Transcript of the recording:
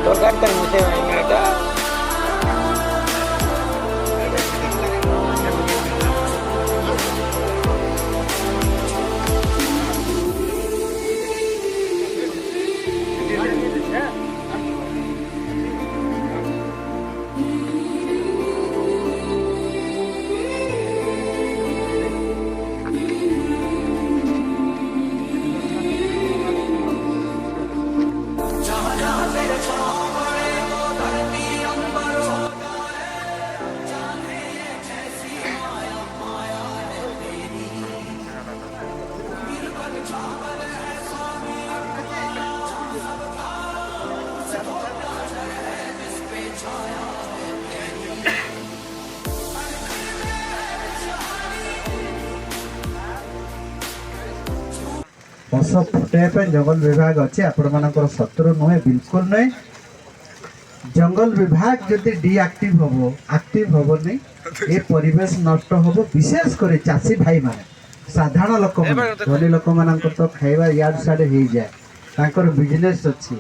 Tocar museo en acá. बस फुटाइबा जंगल विभाग अच्छे आपण शत्रु नुहे बिल्कुल नुहे। जंगल विभाग जदि डीआक्टिव हम एक्टिव हम नहीं ये परिवेश नष्ट हम विशेषकर चाषी भाई माने साधारण लोक धनी लोक मान तो खाइबा याड साड़े हो जाए बिजनेस अच्छी